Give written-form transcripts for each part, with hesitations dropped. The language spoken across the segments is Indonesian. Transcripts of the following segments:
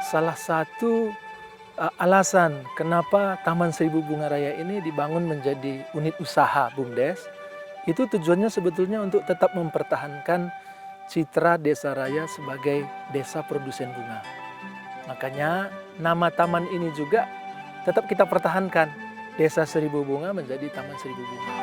salah satu alasan kenapa Taman Seribu Bunga Raya ini dibangun menjadi unit usaha BUMDes, itu tujuannya sebetulnya untuk tetap mempertahankan citra Desa Raya sebagai desa produsen bunga. Makanya nama taman ini juga tetap kita pertahankan. Desa Seribu Bunga menjadi Taman Seribu Bunga.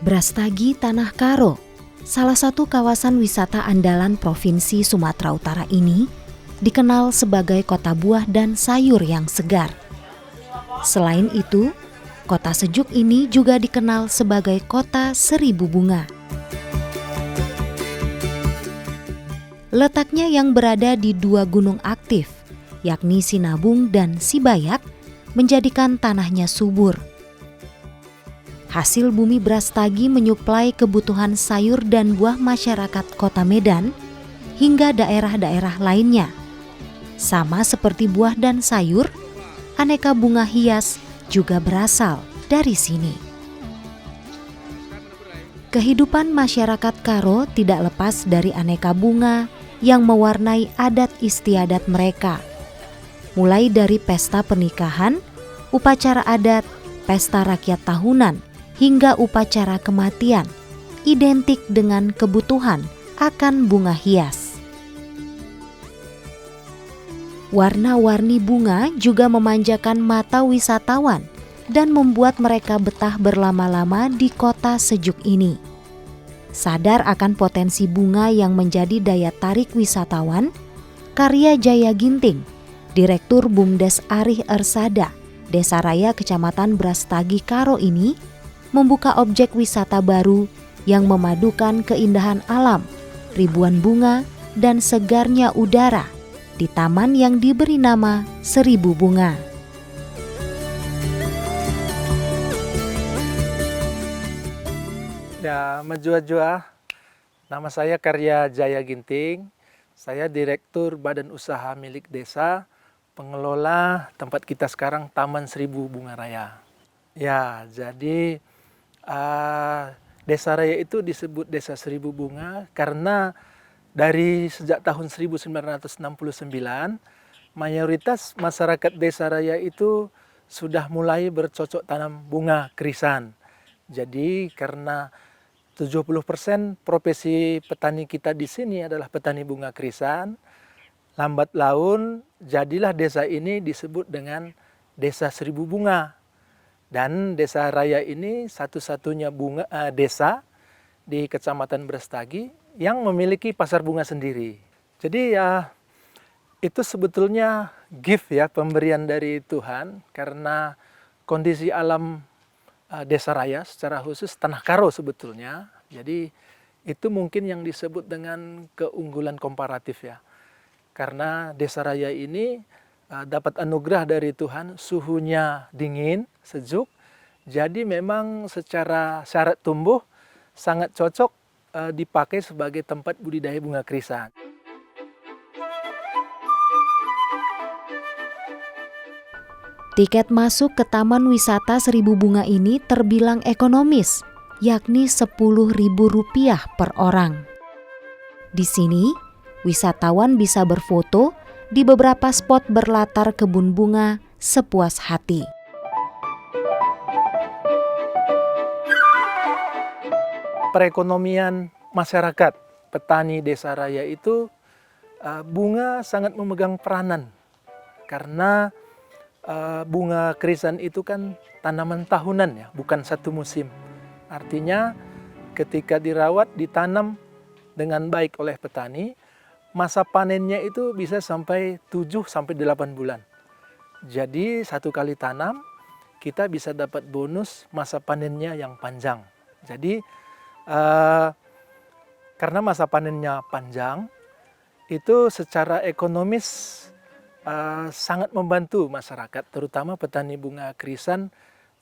Brastagi Tanah Karo, salah satu kawasan wisata andalan Provinsi Sumatera Utara ini, dikenal sebagai kota buah dan sayur yang segar. Selain itu, kota sejuk ini juga dikenal sebagai kota seribu bunga. Letaknya yang berada di dua gunung aktif, yakni Sinabung dan Sibayak, menjadikan tanahnya subur. Hasil bumi Brastagi menyuplai kebutuhan sayur dan buah masyarakat Kota Medan hingga daerah-daerah lainnya. Sama seperti buah dan sayur, aneka bunga hias juga berasal dari sini. Kehidupan masyarakat Karo tidak lepas dari aneka bunga yang mewarnai adat istiadat mereka. Mulai dari pesta pernikahan, upacara adat, pesta rakyat tahunan, hingga upacara kematian, identik dengan kebutuhan akan bunga hias. Warna-warni bunga juga memanjakan mata wisatawan dan membuat mereka betah berlama-lama di kota sejuk ini. Sadar akan potensi bunga yang menjadi daya tarik wisatawan, karya Jaya Ginting, Direktur BUMDes Arih Ersada, Desa Raya Kecamatan Brastagi Karo ini membuka objek wisata baru yang memadukan keindahan alam, ribuan bunga, dan segarnya udara di taman yang diberi nama Seribu Bunga. Ya, menjua-jua, nama saya Karya Jaya Ginting, saya Direktur Badan Usaha Milik Desa, pengelola tempat kita sekarang Taman Seribu Bunga Raya. Ya, jadi Desa Raya itu disebut Desa Seribu Bunga karena dari sejak tahun 1969 mayoritas masyarakat Desa Raya itu sudah mulai bercocok tanam bunga krisan. Jadi karena 70% profesi petani kita di sini adalah petani bunga krisan, lambat laun jadilah desa ini disebut dengan Desa Seribu Bunga. Dan Desa Raya ini satu-satunya desa di Kecamatan Brastagi yang memiliki pasar bunga sendiri. Jadi ya itu sebetulnya gift ya, pemberian dari Tuhan, karena kondisi alam Desa Raya secara khusus Tanah Karo sebetulnya. Jadi itu mungkin yang disebut dengan keunggulan komparatif ya. Karena Desa Raya ini dapat anugerah dari Tuhan, suhunya dingin, sejuk, jadi memang secara syarat tumbuh sangat cocok dipakai sebagai tempat budidaya bunga krisan. Tiket masuk ke Taman Wisata Seribu Bunga ini terbilang ekonomis, yakni Rp10.000 per orang. Di sini, wisatawan bisa berfoto di beberapa spot berlatar kebun bunga sepuas hati. Perekonomian masyarakat petani Desa Raya itu bunga sangat memegang peranan karena bunga krisan itu kan tanaman tahunan ya, bukan satu musim. Artinya ketika dirawat, ditanam dengan baik oleh petani, masa panennya itu bisa sampai 7-8 bulan. Jadi satu kali tanam, kita bisa dapat bonus masa panennya yang panjang. Jadi karena masa panennya panjang, itu secara ekonomis sangat membantu masyarakat, terutama petani bunga krisan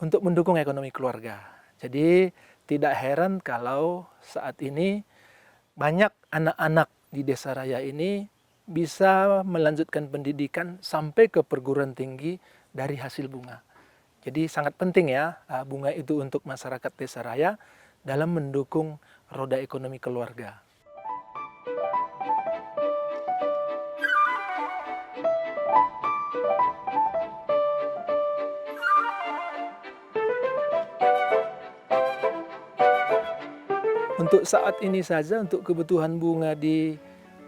untuk mendukung ekonomi keluarga. Jadi tidak heran kalau saat ini banyak anak-anak di Desa Raya ini bisa melanjutkan pendidikan sampai ke perguruan tinggi dari hasil bunga. Jadi sangat penting ya bunga itu untuk masyarakat Desa Raya dalam mendukung roda ekonomi keluarga. Untuk saat ini saja, untuk kebutuhan bunga di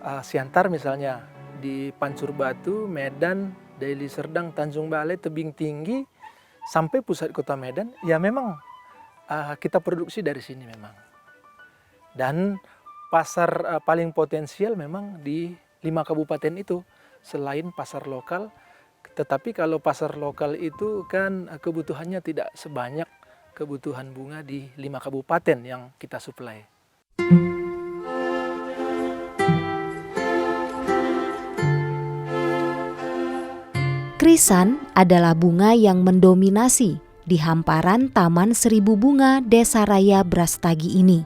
Siantar misalnya, di Pancur Batu, Medan, Deli Serdang, Tanjung Balai, Tebing Tinggi, sampai pusat kota Medan, ya memang kita produksi dari sini memang. Dan pasar paling potensial memang di 5 kabupaten itu, selain pasar lokal. Tetapi kalau pasar lokal itu kan kebutuhannya tidak sebanyak kebutuhan bunga di 5 kabupaten yang kita suplai. Krisan adalah bunga yang mendominasi di hamparan Taman Seribu Bunga Desa Raya Brastagi ini.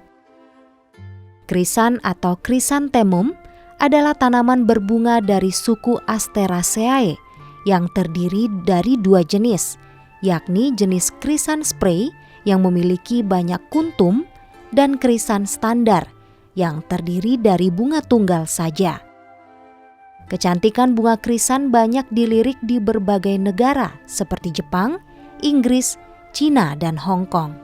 Krisan atau Chrysanthemum adalah tanaman berbunga dari suku Asteraceae yang terdiri dari 2 jenis, yakni jenis krisan spray yang memiliki banyak kuntum dan krisan standar yang terdiri dari bunga tunggal saja. Kecantikan bunga krisan banyak dilirik di berbagai negara seperti Jepang, Inggris, Cina, dan Hong Kong.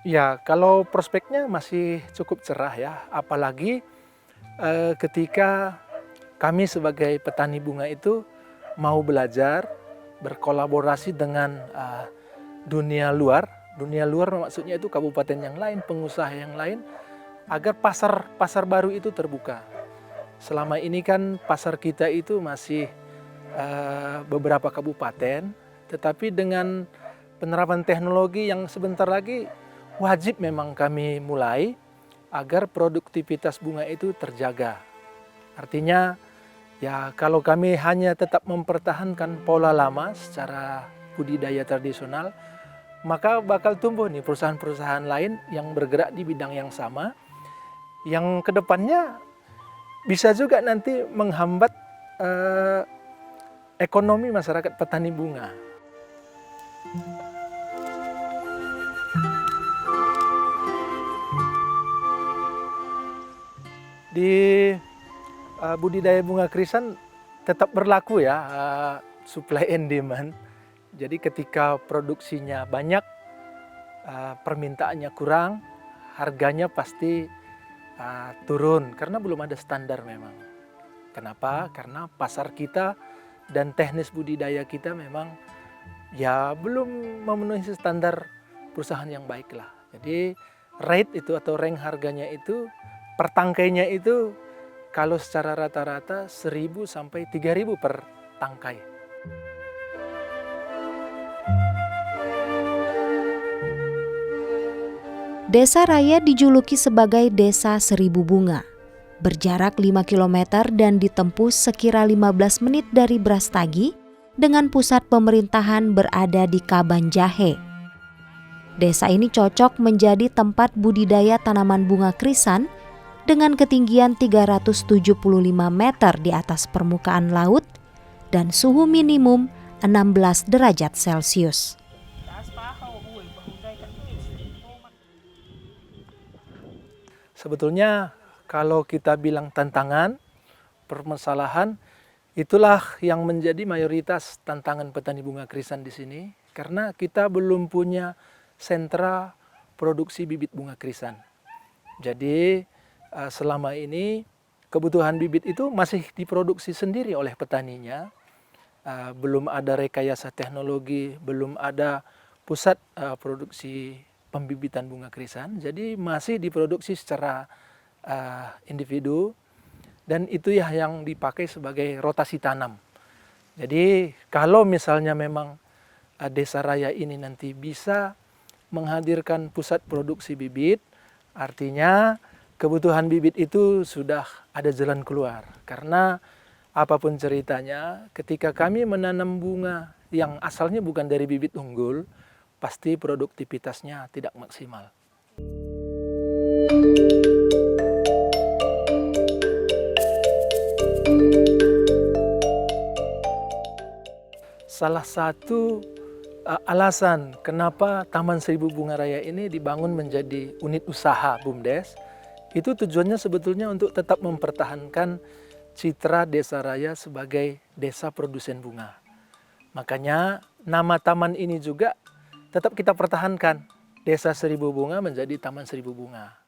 Ya, kalau prospeknya masih cukup cerah ya, apalagi ketika kami sebagai petani bunga itu mau belajar, berkolaborasi dengan dunia luar maksudnya itu kabupaten yang lain, pengusaha yang lain, agar pasar baru itu terbuka. Selama ini kan pasar kita itu masih beberapa kabupaten, tetapi dengan penerapan teknologi yang sebentar lagi wajib memang kami mulai agar produktivitas bunga itu terjaga. Artinya ya kalau kami hanya tetap mempertahankan pola lama secara budidaya tradisional, maka bakal tumbuh nih perusahaan-perusahaan lain yang bergerak di bidang yang sama, yang kedepannya bisa juga nanti menghambat ekonomi masyarakat petani bunga. Di budidaya bunga krisan tetap berlaku ya supply and demand. Jadi ketika produksinya banyak, permintaannya kurang, harganya pasti turun karena belum ada standar memang. Kenapa? Karena pasar kita dan teknis budidaya kita memang ya belum memenuhi standar perusahaan yang baik lah. Jadi rate itu atau rank harganya itu per tangkainya itu kalau secara rata-rata 1.000 sampai 3.000 per tangkai. Desa Raya dijuluki sebagai Desa Seribu Bunga. Berjarak 5 km dan ditempuh sekira 15 menit dari Brastagi dengan pusat pemerintahan berada di Kabanjahe. Desa ini cocok menjadi tempat budidaya tanaman bunga krisan dengan ketinggian 375 meter di atas permukaan laut dan suhu minimum 16 derajat Celcius. Sebetulnya kalau kita bilang tantangan, permasalahan, itulah yang menjadi mayoritas tantangan petani bunga krisan di sini, karena kita belum punya sentra produksi bibit bunga krisan. Jadi selama ini kebutuhan bibit itu masih diproduksi sendiri oleh petaninya, belum ada rekayasa teknologi, belum ada pusat produksi pembibitan bunga krisan, jadi masih diproduksi secara individu, dan itu ya yang dipakai sebagai rotasi tanam. Jadi kalau misalnya memang Desa Raya ini nanti bisa menghadirkan pusat produksi bibit, artinya kebutuhan bibit itu sudah ada jalan keluar. Karena apapun ceritanya, ketika kami menanam bunga yang asalnya bukan dari bibit unggul, pasti produktivitasnya tidak maksimal. Salah satu alasan kenapa Taman Seribu Bunga Raya ini dibangun menjadi unit usaha BUMDes, itu tujuannya sebetulnya untuk tetap mempertahankan citra Desa Raya sebagai desa produsen bunga. Makanya nama taman ini juga tetap kita pertahankan. Desa Seribu Bunga menjadi Taman Seribu Bunga.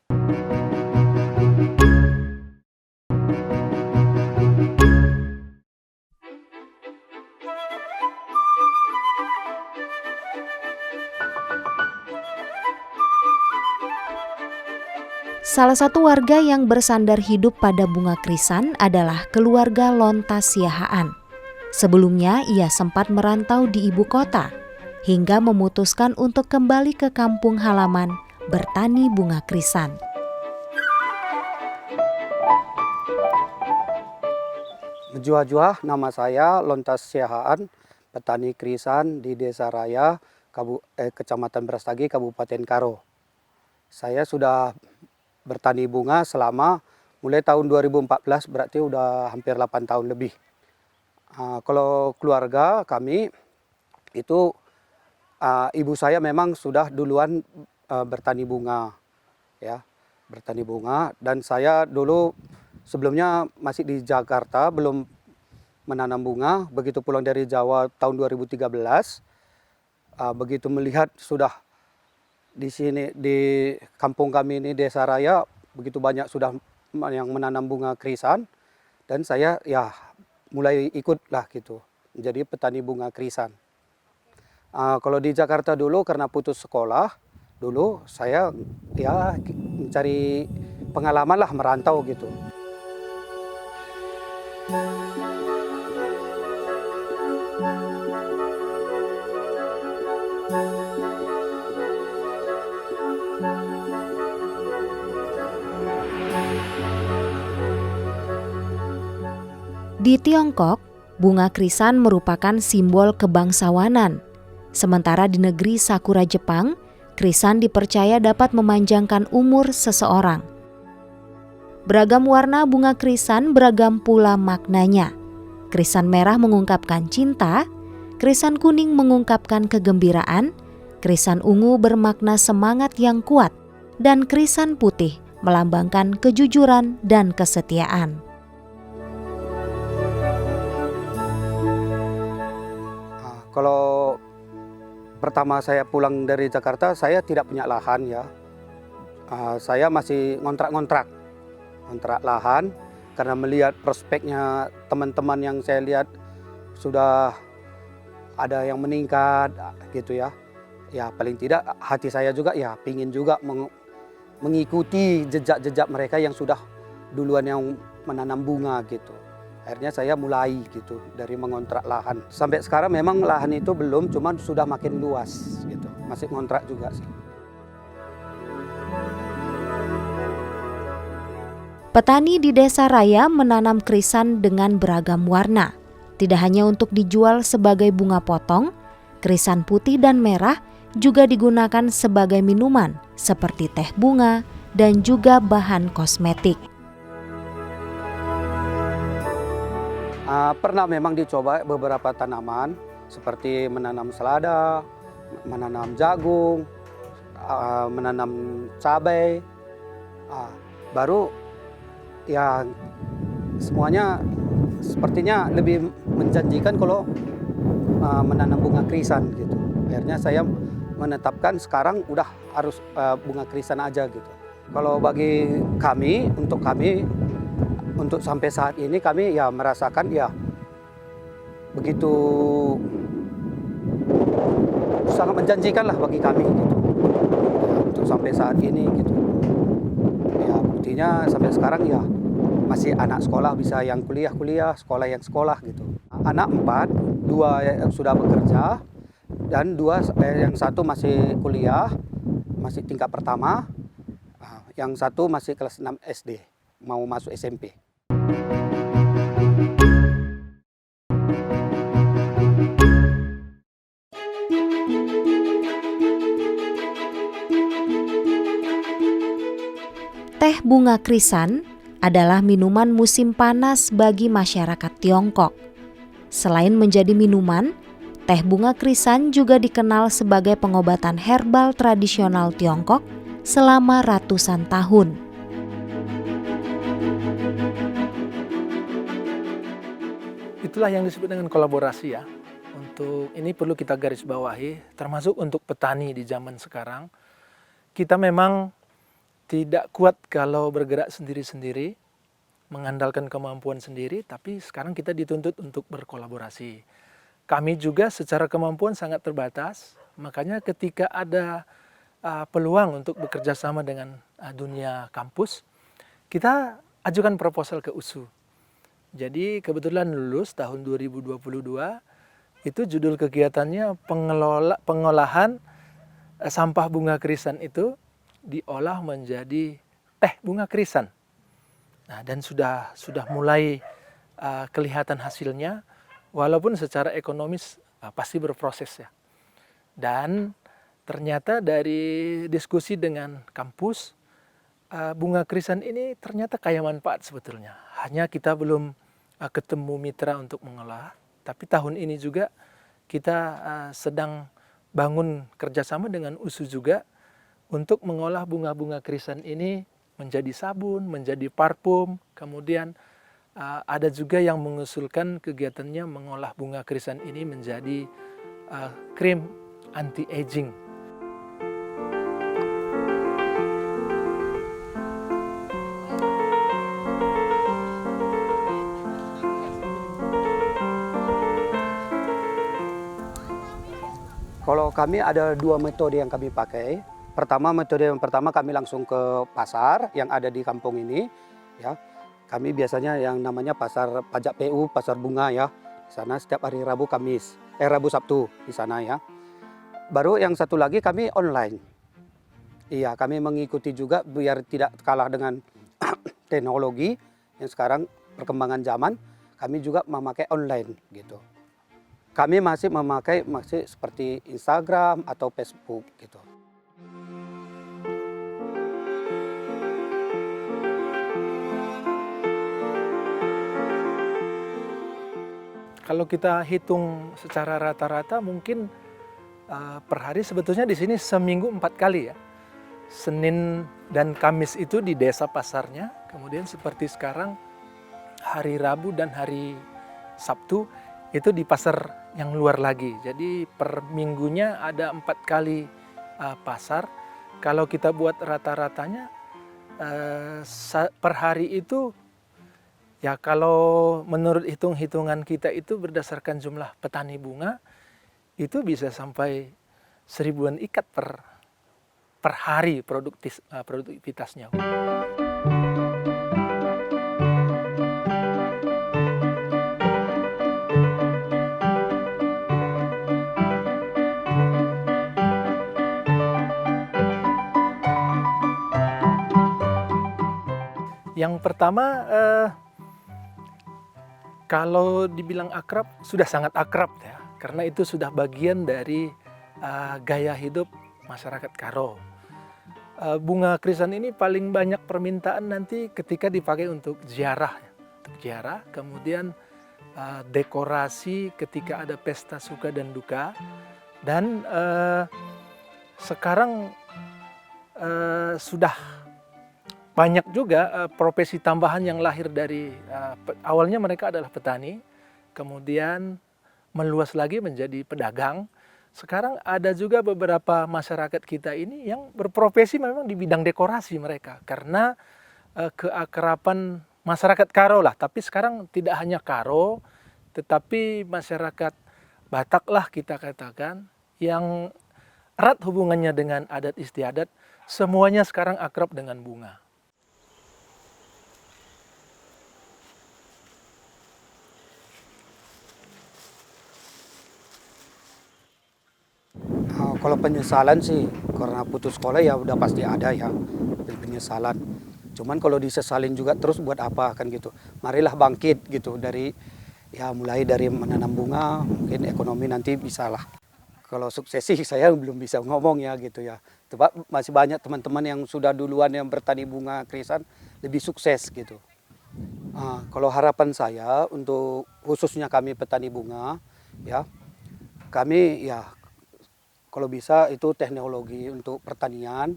Salah satu warga yang bersandar hidup pada bunga krisan adalah keluarga Lontas Siahaan. Sebelumnya ia sempat merantau di ibu kota, hingga memutuskan untuk kembali ke kampung halaman bertani bunga krisan. Menjuah-juah, nama saya Lontas Siahaan, petani krisan di Desa Raya, Kecamatan Brastagi, Kabupaten Karo. Saya sudah bertani bunga selama mulai tahun 2014, berarti udah hampir 8 tahun lebih. Kalau keluarga kami itu ibu saya memang sudah duluan bertani bunga, ya, bertani bunga. Dan saya dulu sebelumnya masih di Jakarta, belum menanam bunga. Begitu pulang dari Jawa tahun 2013, begitu melihat sudah di sini di kampung kami ini Desa Raya begitu banyak sudah yang menanam bunga krisan, dan saya ya mulai ikutlah gitu menjadi petani bunga krisan. Kalau di Jakarta dulu karena putus sekolah dulu saya ya mencari pengalaman lah, merantau gitu. Di Tiongkok, bunga krisan merupakan simbol kebangsawanan. Sementara di negeri Sakura Jepang, krisan dipercaya dapat memanjangkan umur seseorang. Beragam warna bunga krisan beragam pula maknanya. Krisan merah mengungkapkan cinta, krisan kuning mengungkapkan kegembiraan, krisan ungu bermakna semangat yang kuat, dan krisan putih melambangkan kejujuran dan kesetiaan. Kalau pertama saya pulang dari Jakarta, saya tidak punya lahan ya. Saya masih ngontrak lahan karena melihat prospeknya teman-teman yang saya lihat sudah ada yang meningkat gitu ya. Ya paling tidak hati saya juga ya pingin juga mengikuti jejak-jejak mereka yang sudah duluan yang menanam bunga gitu. Akhirnya saya mulai gitu dari mengontrak lahan. Sampai sekarang memang lahan itu belum, cuman sudah makin luas gitu. Masih ngontrak juga sih. Petani di Desa Raya menanam krisan dengan beragam warna. Tidak hanya untuk dijual sebagai bunga potong, krisan putih dan merah juga digunakan sebagai minuman seperti teh bunga dan juga bahan kosmetik. Pernah memang dicoba beberapa tanaman seperti menanam selada, menanam jagung, menanam cabai. Baru ya semuanya sepertinya lebih menjanjikan kalau menanam bunga krisan gitu. Akhirnya saya menetapkan sekarang udah harus bunga krisan aja gitu. Kalau bagi kami, untuk sampai saat ini kami ya merasakan ya begitu sangat menjanjikan lah bagi kami gitu. Untuk sampai saat ini gitu. Ya buktinya sampai sekarang ya masih anak sekolah bisa yang kuliah, sekolah yang sekolah gitu. Anak 4, 2 yang sudah bekerja dan 2 yang 1 masih kuliah. masih tingkat pertama, yang satu masih kelas 6 SD, mau masuk SMP. Teh bunga krisan adalah minuman musim panas bagi masyarakat Tiongkok. Selain menjadi minuman, teh bunga krisan juga dikenal sebagai pengobatan herbal tradisional Tiongkok selama ratusan tahun. Itulah yang disebut dengan kolaborasi ya. Untuk ini perlu kita garis bawahi, termasuk untuk petani di zaman sekarang. Kita memang tidak kuat kalau bergerak sendiri-sendiri, mengandalkan kemampuan sendiri, tapi sekarang kita dituntut untuk berkolaborasi. Kami juga secara kemampuan sangat terbatas, makanya ketika ada peluang untuk bekerja sama dengan dunia kampus, kita ajukan proposal ke USU. Jadi kebetulan lulus tahun 2022, itu judul kegiatannya pengolahan sampah bunga krisan itu diolah menjadi teh bunga krisan. Nah, dan sudah mulai kelihatan hasilnya, walaupun secara ekonomis pasti berproses ya. Dan ternyata dari diskusi dengan kampus, bunga krisan ini ternyata kaya manfaat sebetulnya. Hanya kita belum ketemu mitra untuk mengolah, tapi tahun ini juga kita sedang bangun kerjasama dengan USU juga untuk mengolah bunga-bunga krisan ini menjadi sabun, menjadi parfum, kemudian ada juga yang mengusulkan kegiatannya mengolah bunga krisan ini menjadi krim anti-aging. Kalau kami ada dua metode yang kami pakai. Metode yang pertama kami langsung ke pasar yang ada di kampung ini, ya. Kami biasanya yang namanya pasar pajak PU, pasar bunga ya. Di sana setiap hari Rabu Kamis, Rabu Sabtu di sana ya. Baru yang satu lagi kami online. Iya, kami mengikuti juga biar tidak kalah dengan teknologi yang sekarang perkembangan zaman, kami juga memakai online gitu. Kami masih memakai seperti Instagram atau Facebook gitu. Kalau kita hitung secara rata-rata mungkin per hari sebetulnya di sini seminggu 4 kali ya. Senin dan Kamis itu di desa pasarnya, kemudian seperti sekarang hari Rabu dan hari Sabtu itu di pasar yang luar lagi. Jadi per minggunya ada 4 kali pasar. Kalau kita buat rata-ratanya per hari itu ya kalau menurut hitung-hitungan kita itu berdasarkan jumlah petani bunga itu bisa sampai 1000-an ikat per hari produktivitasnya. Yang pertama kalau dibilang akrab, sudah sangat akrab ya, karena itu sudah bagian dari gaya hidup masyarakat Karo. Bunga krisan ini paling banyak permintaan nanti ketika dipakai untuk ziarah, kemudian dekorasi ketika ada pesta suka dan duka, dan sekarang sudah banyak juga profesi tambahan yang lahir dari awalnya mereka adalah petani, kemudian meluas lagi menjadi pedagang. Sekarang ada juga beberapa masyarakat kita ini yang berprofesi memang di bidang dekorasi mereka, karena keakraban masyarakat Karo lah. Tapi sekarang tidak hanya Karo, tetapi masyarakat Batak lah kita katakan, yang erat hubungannya dengan adat istiadat, semuanya sekarang akrab dengan bunga. Kalau penyesalan sih, karena putus sekolah ya udah pasti ada ya penyesalan. Cuman kalau disesalin juga terus buat apa kan gitu. Marilah bangkit gitu dari ya mulai dari menanam bunga, mungkin ekonomi nanti bisalah. Kalau sukses sih saya belum bisa ngomong ya gitu ya. Sebab masih banyak teman-teman yang sudah duluan yang bertani bunga krisan lebih sukses gitu. Kalau harapan saya untuk khususnya kami petani bunga ya, kami ya kalau bisa itu teknologi untuk pertanian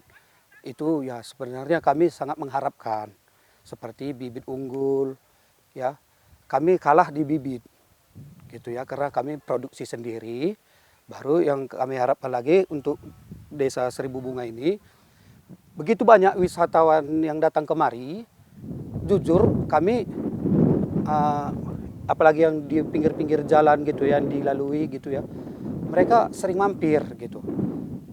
itu ya sebenarnya kami sangat mengharapkan seperti bibit unggul ya. Kami kalah di bibit gitu ya karena kami produksi sendiri. Baru yang kami harapkan lagi untuk Desa Seribu Bunga ini, begitu banyak wisatawan yang datang kemari, jujur kami apalagi yang di pinggir-pinggir jalan gitu ya, yang dilalui gitu ya, mereka sering mampir gitu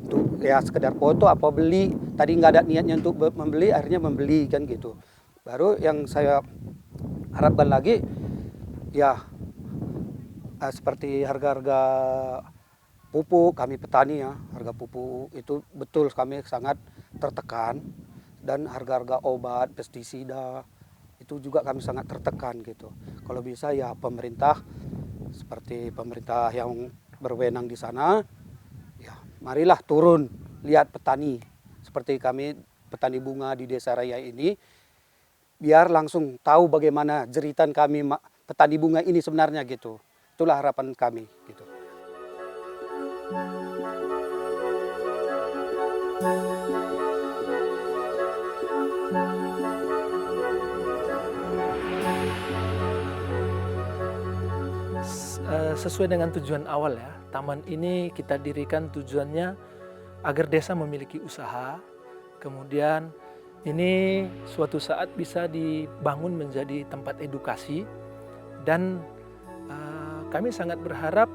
untuk ya sekedar foto apa beli. Tadi nggak ada niatnya untuk membeli, akhirnya membeli kan gitu. Baru yang saya harapkan lagi ya seperti harga-harga pupuk, kami petani ya, harga pupuk itu betul kami sangat tertekan, dan harga-harga obat, pestisida itu juga kami sangat tertekan gitu. Kalau bisa ya pemerintah seperti pemerintah yang berwenang di sana, ya marilah turun lihat petani seperti kami petani bunga di Desa Raya ini, biar langsung tahu bagaimana jeritan kami petani bunga ini sebenarnya gitu. Itulah harapan kami gitu. Sesuai dengan tujuan awal ya, taman ini kita dirikan tujuannya agar desa memiliki usaha, kemudian ini suatu saat bisa dibangun menjadi tempat edukasi, dan kami sangat berharap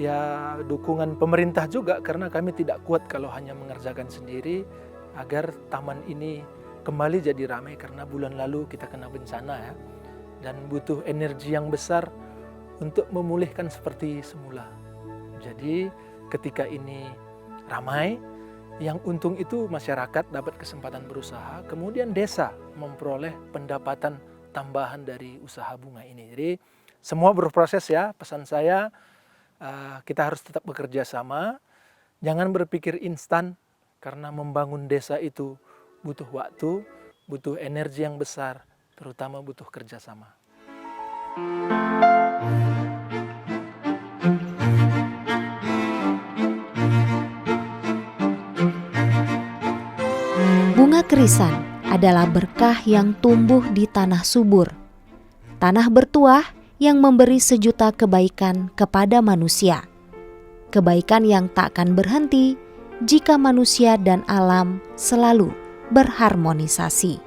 ya dukungan pemerintah juga, karena kami tidak kuat kalau hanya mengerjakan sendiri, agar taman ini kembali jadi ramai, karena bulan lalu kita kena bencana ya, dan butuh energi yang besar untuk memulihkan seperti semula. Jadi ketika ini ramai, yang untung itu masyarakat dapat kesempatan berusaha, kemudian desa memperoleh pendapatan tambahan dari usaha bunga ini. Jadi semua berproses ya, pesan saya kita harus tetap bekerja sama, jangan berpikir instan, karena membangun desa itu butuh waktu, butuh energi yang besar, terutama butuh kerjasama. Bunga krisan adalah berkah yang tumbuh di tanah subur. Tanah bertuah yang memberi sejuta kebaikan kepada manusia. Kebaikan yang tak akan berhenti jika manusia dan alam selalu berharmonisasi.